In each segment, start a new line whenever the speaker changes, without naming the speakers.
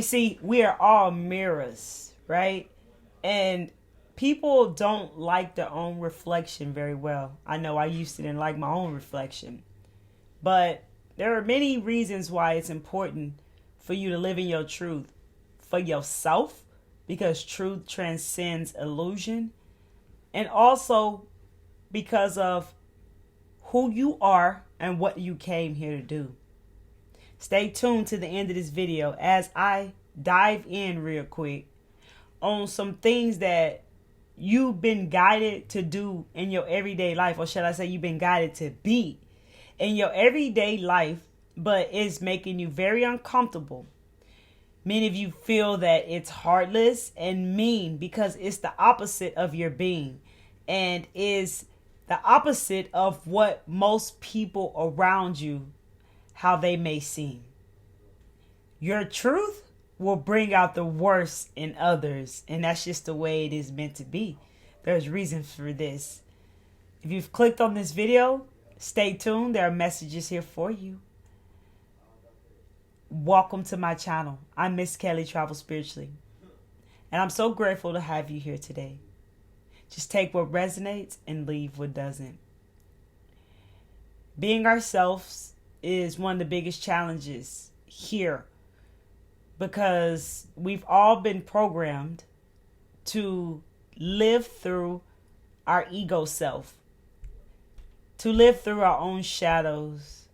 See, we are all mirrors, right? And people don't like their own reflection very well. I know I used to didn't like my own reflection. But there are many reasons why it's important for you to live in your truth for yourself, because truth transcends illusion, and also because of who you are and what you came here to do. Stay tuned to the end of this video as I dive in real quick on some things that you've been guided to do in your everyday life, or should I say you've been guided to be in your everyday life, but it's making you very uncomfortable. Many of you feel that it's heartless and mean because it's the opposite of your being and is the opposite of what most people around you, how they may seem. Your truth will bring out the worst in others, and that's just the way it is meant to be. There's reasons for this. If you've clicked on this video, stay tuned. There are messages here for you. Welcome to my channel. I'm Miss Kelly Travel Spiritually, and I'm so grateful to have you here today. Just take what resonates and leave what doesn't. Being ourselves is one of the biggest challenges here, because we've all been programmed to live through our ego self, to live through our own shadows,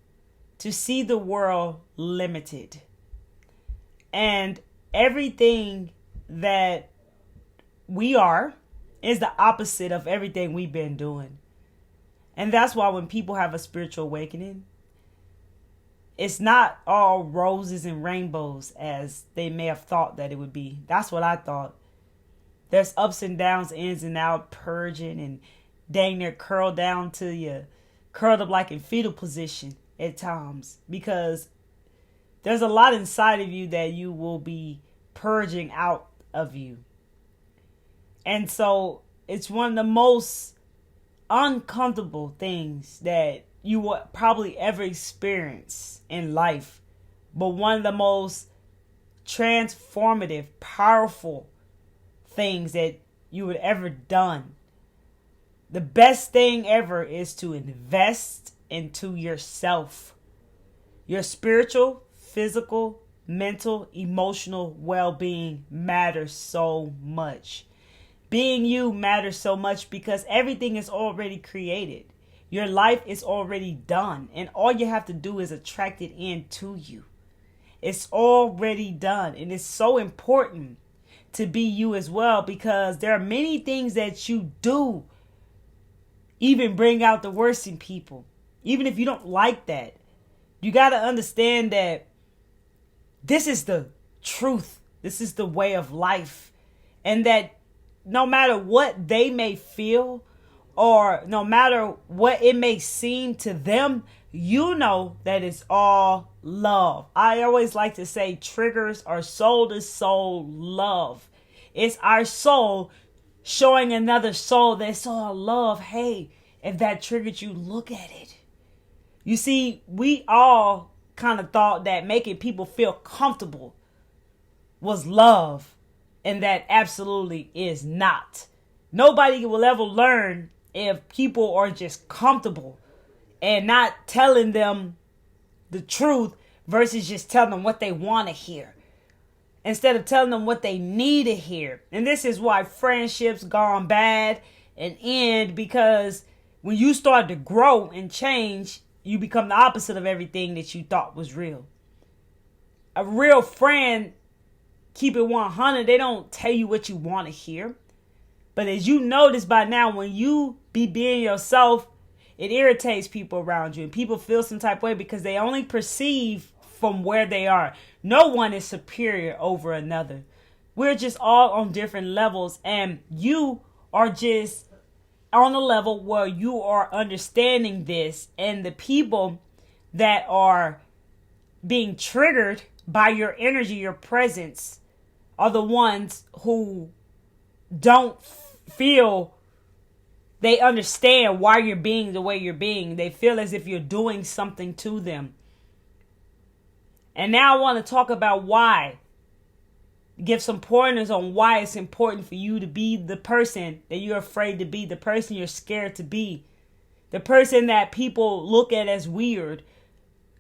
to see the world limited. And everything that we are is the opposite of everything we've been doing. And that's why when people have a spiritual awakening, it's not all roses and rainbows as they may have thought that it would be. That's what I thought. There's ups and downs, ins and out, purging, and dang near curled down to you, curled up like in fetal position at times, because there's a lot inside of you that you will be purging out of you. And so it's one of the most uncomfortable things that you will probably ever experience in life, but one of the most transformative, powerful things that you would ever done. The best thing ever is to invest into yourself. Your spiritual, physical, mental, emotional well-being matters so much. Being you matters so much because everything is already created. Your life is already done, and all you have to do is attract it into you. It's already done, and it's so important to be you as well, because there are many things that you do even bring out the worst in people. Even if you don't like that, you got to understand that this is the truth. This is the way of life, and that no matter what they may feel, or no matter what it may seem to them, you know that it's all love. I always like to say triggers are soul to soul love. It's our soul showing another soul that it's all love. Hey, if that triggered you, look at it. You see, we all kind of thought that making people feel comfortable was love, and that absolutely is not. Nobody will ever learn if people are just comfortable and not telling them the truth versus just telling them what they want to hear instead of telling them what they need to hear. And this is why friendships gone bad and end, because when you start to grow and change, you become the opposite of everything that you thought was real. A real friend, keep it 100, they don't tell you what you want to hear. But as you notice by now, when you be being yourself, it irritates people around you. And people feel some type of way because they only perceive from where they are. No one is superior over another. We're just all on different levels. And you are just on a level where you are understanding this. And the people that are being triggered by your energy, your presence, are the ones who don't feel they understand why you're being the way you're being. They feel as if you're doing something to them. And now I want to talk about why give some pointers on why it's important for you to be the person that you're afraid to be, the person you're scared to be, the person that people look at as weird,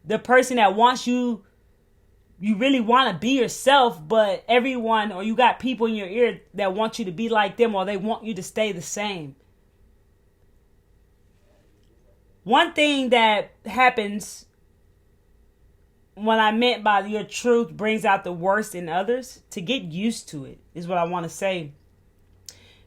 the person that wants you really want to be yourself, but everyone, or you got people in your ear that want you to be like them, or they want you to stay the same. One thing that happens when I meant by your truth brings out the worst in others, to get used to it is what I want to say.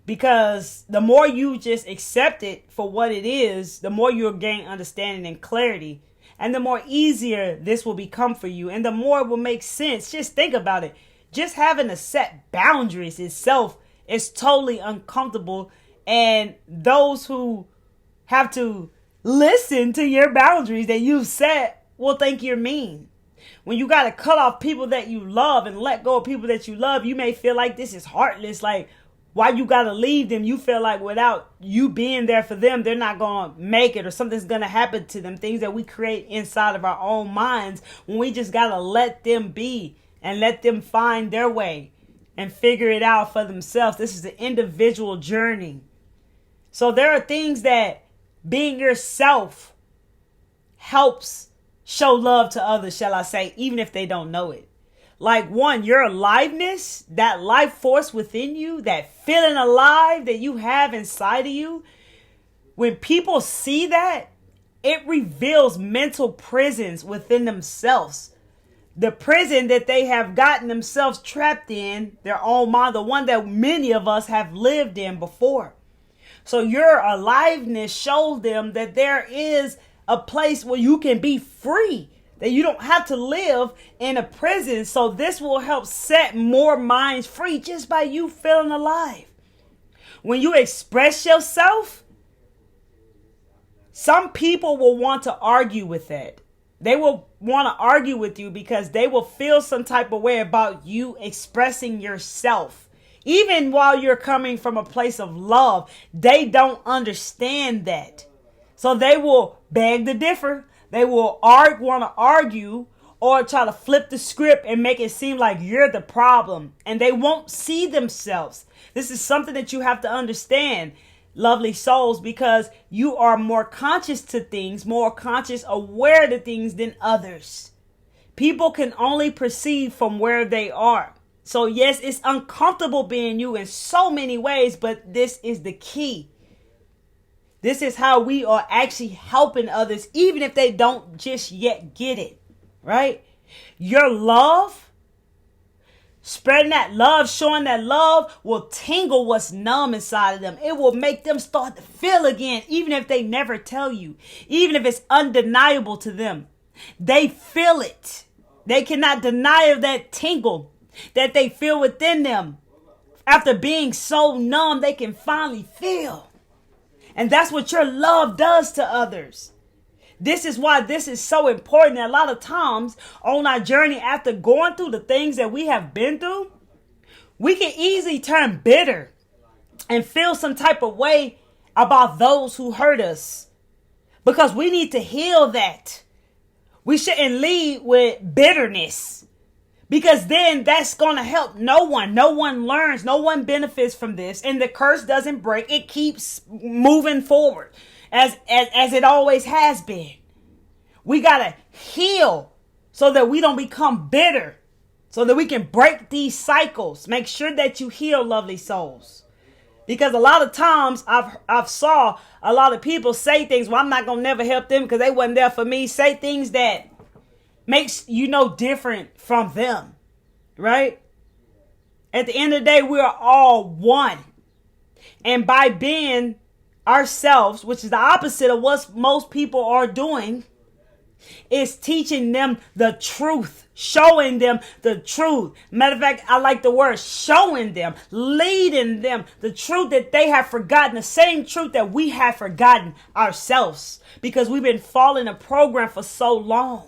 Because the more you just accept it for what it is, the more you'll gain understanding and clarity. And the more easier this will become for you. And the more it will make sense. Just think about it. Just having to set boundaries itself is totally uncomfortable. And those who have to listen to your boundaries that you've set will think you're mean. When you got to cut off people that you love and let go of people that you love, you may feel like this is heartless. Like, why you got to leave them? You feel like without you being there for them, they're not going to make it, or something's going to happen to them. Things that we create inside of our own minds, when we just got to let them be and let them find their way and figure it out for themselves. This is an individual journey. So there are things that being yourself helps show love to others, shall I say, even if they don't know it. Like, one, your aliveness, that life force within you, that feeling alive that you have inside of you. When people see that, it reveals mental prisons within themselves. The prison that they have gotten themselves trapped in, their own mind, the one that many of us have lived in before. So your aliveness shows them that there is a place where you can be free, that you don't have to live in a prison. So this will help set more minds free just by you feeling alive. When you express yourself, some people will want to argue with that. They will want to argue with you because they will feel some type of way about you expressing yourself. Even while you're coming from a place of love, they don't understand that. So they will beg to differ. They will want to argue or try to flip the script and make it seem like you're the problem. And they won't see themselves. This is something that you have to understand, lovely souls, because you are more conscious to things, more conscious, aware to things than others. People can only perceive from where they are. So yes, it's uncomfortable being you in so many ways, but this is the key. This is how we are actually helping others, even if they don't just yet get it, right? Your love, spreading that love, showing that love will tingle what's numb inside of them. It will make them start to feel again, even if they never tell you, even if it's undeniable to them. They feel it. They cannot deny that tingle that they feel within them. After being so numb, they can finally feel. And that's what your love does to others. This is why this is so important. A lot of times on our journey, after going through the things that we have been through, we can easily turn bitter and feel some type of way about those who hurt us, because we need to heal that. We shouldn't lead with bitterness, because then that's going to help no one. No one learns. No one benefits from this. And the curse doesn't break. It keeps moving forward as it always has been. We got to heal so that we don't become bitter, so that we can break these cycles. Make sure that you heal, lovely souls. Because a lot of times I've saw a lot of people say things, well, I'm not going to never help them because they wasn't there for me. Say things that makes you no different from them, right? At the end of the day, we are all one. And by being ourselves, which is the opposite of what most people are doing, is teaching them the truth, showing them the truth. Matter of fact, I like the word showing them, leading them the truth that they have forgotten, the same truth that we have forgotten ourselves, because we've been following a program for so long.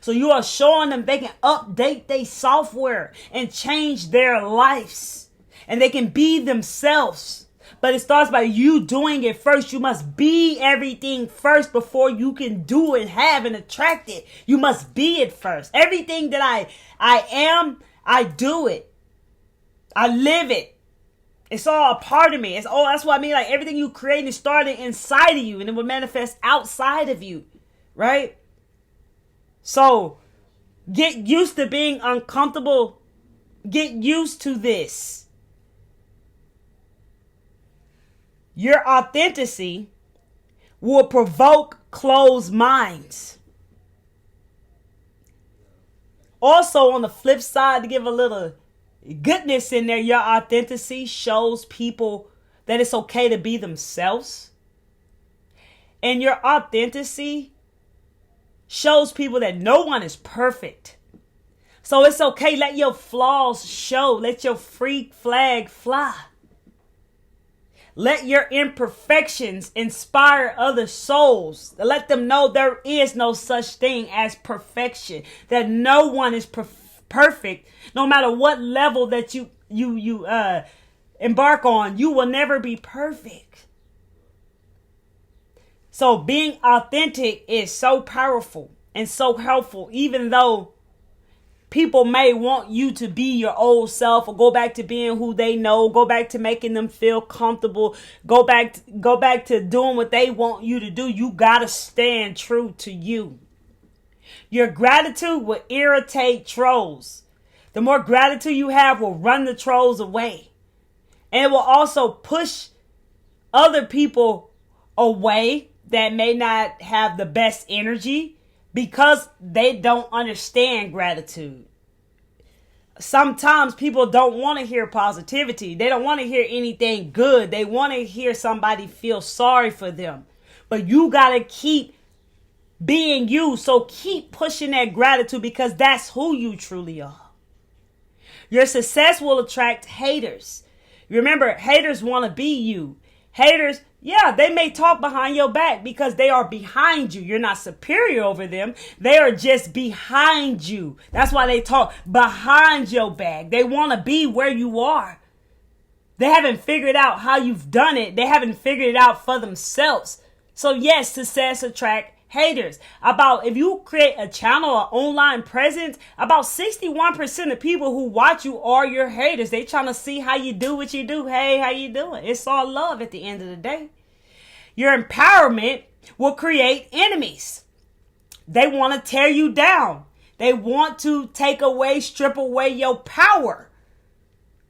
So you are showing them they can update their software and change their lives, and they can be themselves. But it starts by you doing it first. You must be everything first before you can do and have and attract it. You must be it first. Everything that I am, I do it. I live it. It's all a part of me. That's what I mean. Like everything you create is starting inside of you and it will manifest outside of you. Right? So get used to being uncomfortable. Get used to this. Your authenticity will provoke closed minds. Also, on the flip side, to give a little goodness in there, your authenticity shows people that it's okay to be themselves. And your authenticity shows people that no one is perfect. So it's okay. Let your flaws show. Let your freak flag fly. Let your imperfections inspire other souls. Let them know there is no such thing as perfection. That no one is perfect. No matter what level that you embark on, you will never be perfect. So being authentic is so powerful and so helpful, even though people may want you to be your old self or go back to being who they know, go back to making them feel comfortable, go back to doing what they want you to do. You got to stand true to you. Your gratitude will irritate trolls. The more gratitude you have will run the trolls away. And it will also push other people away that may not have the best energy because they don't understand gratitude. Sometimes people don't want to hear positivity. They don't want to hear anything good. They want to hear somebody feel sorry for them. But you got to keep being you. So keep pushing that gratitude because that's who you truly are. Your success will attract haters. Remember, haters want to be you. Haters, yeah, they may talk behind your back because they are behind you. You're not superior over them. They are just behind you. That's why they talk behind your back. They want to be where you are. They haven't figured out how you've done it. They haven't figured it out for themselves. So yes, success attracts haters. If you create a channel or online presence, about 61% of people who watch you are your haters. They trying to see how you do what you do. Hey, how you doing? It's all love at the end of the day. Your empowerment will create enemies. They want to tear you down. They want to strip away your power.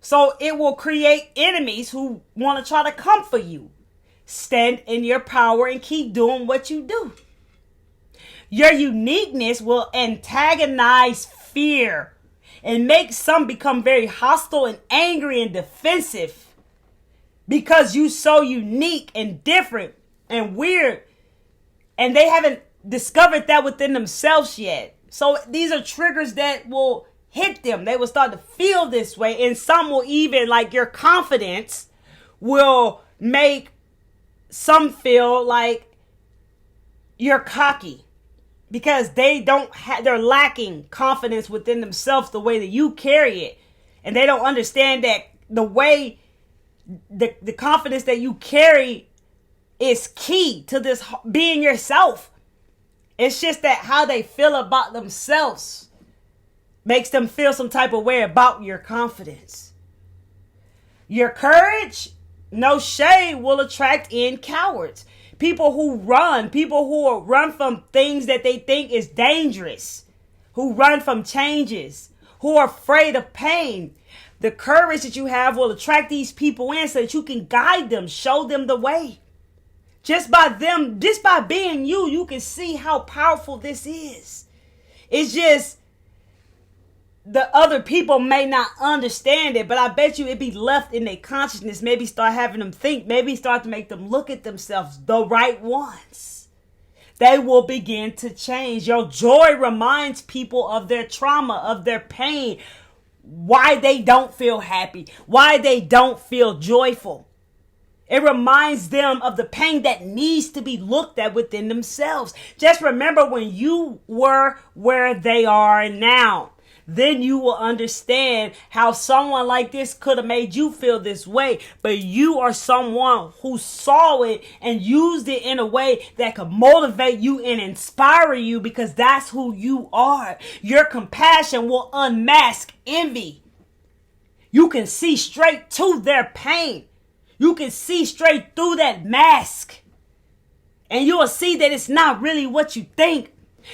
So it will create enemies who want to try to come for you. Stand in your power and keep doing what you do. Your uniqueness will antagonize fear and make some become very hostile and angry and defensive because you're so unique and different and weird. And they haven't discovered that within themselves yet. So these are triggers that will hit them. They will start to feel this way. And some will even, like your confidence will make some feel like you're cocky. Because they're lacking confidence within themselves the way that you carry it. And they don't understand that the way, the confidence that you carry is key to this being yourself. It's just that how they feel about themselves makes them feel some type of way about your confidence. Your courage, no shade, will attract in cowards. People who run from things that they think is dangerous, who run from changes, who are afraid of pain. The courage that you have will attract these people in so that you can guide them, show them the way. Just by being you, you can see how powerful this is. It's just the other people may not understand it, but I bet you it'd be left in their consciousness. Maybe start having them think, maybe start to make them look at themselves the right ones. They will begin to change. Your joy reminds people of their trauma, of their pain, why they don't feel happy, why they don't feel joyful. It reminds them of the pain that needs to be looked at within themselves. Just remember when you were where they are now. Then you will understand how someone like this could have made you feel this way. But you are someone who saw it and used it in a way that could motivate you and inspire you because that's who you are. Your compassion will unmask envy. You can see straight to their pain. You can see straight through that mask. And you will see that it's not really what you think.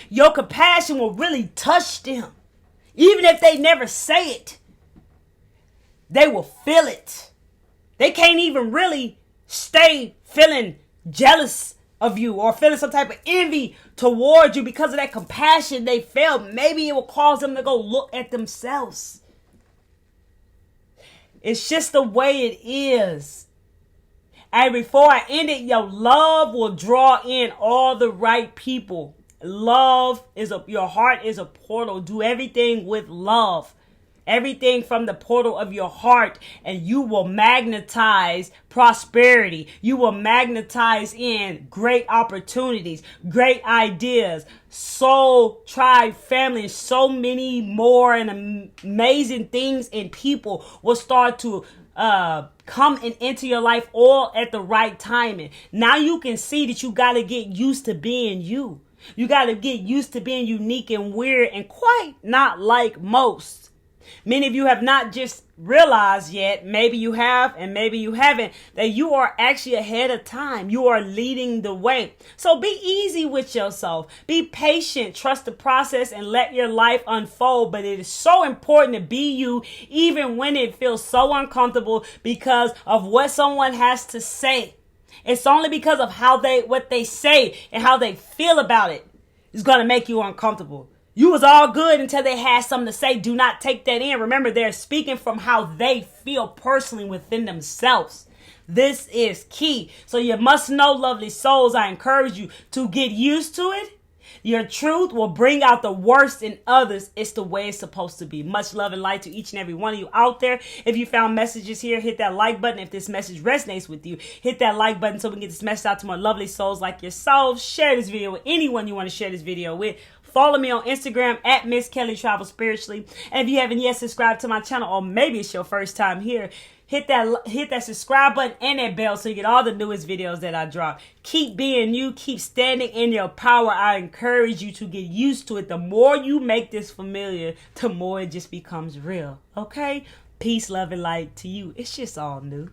Your compassion will really touch them. Even if they never say it, they will feel it. They can't even really stay feeling jealous of you or feeling some type of envy towards you because of that compassion they felt. Maybe it will cause them to go look at themselves. It's just the way it is. And before I end it, your love will draw in all the right people. Your heart is a portal. Do everything with love. Everything from the portal of your heart, and you will magnetize prosperity. You will magnetize in great opportunities, great ideas, soul, tribe, family, so many more and amazing things and people will start to come into your life all at the right timing. Now you can see that you got to get used to being you. You got to get used to being unique and weird and quite not like most. Many of you have not just realized yet, maybe you have and maybe you haven't, that you are actually ahead of time. You are leading the way. So be easy with yourself. Be patient, trust the process, and let your life unfold. But it is so important to be you even when it feels so uncomfortable because of what someone has to say. It's only because of what they say and how they feel about it is going to make you uncomfortable. You was all good until they had something to say. Do not take that in. Remember, they're speaking from how they feel personally within themselves. This is key. So you must know, lovely souls, I encourage you to get used to it. Your truth will bring out the worst in others. It's the way it's supposed to be. Much love and light to each and every one of you out there. If you found messages here, hit that like button. If this message resonates with you, hit that like button so we can get this message out to more lovely souls like yourselves. Share this video with anyone you want to share this video with. Follow me on Instagram at Miss Kelly Travel Spiritually. And if you haven't yet subscribed to my channel, or maybe it's your first time here, hit that subscribe button and that bell so you get all the newest videos that I drop. Keep being you. Keep standing in your power. I encourage you to get used to it. The more you make this familiar, the more it just becomes real. Okay? Peace, love, and light to you. It's just all new.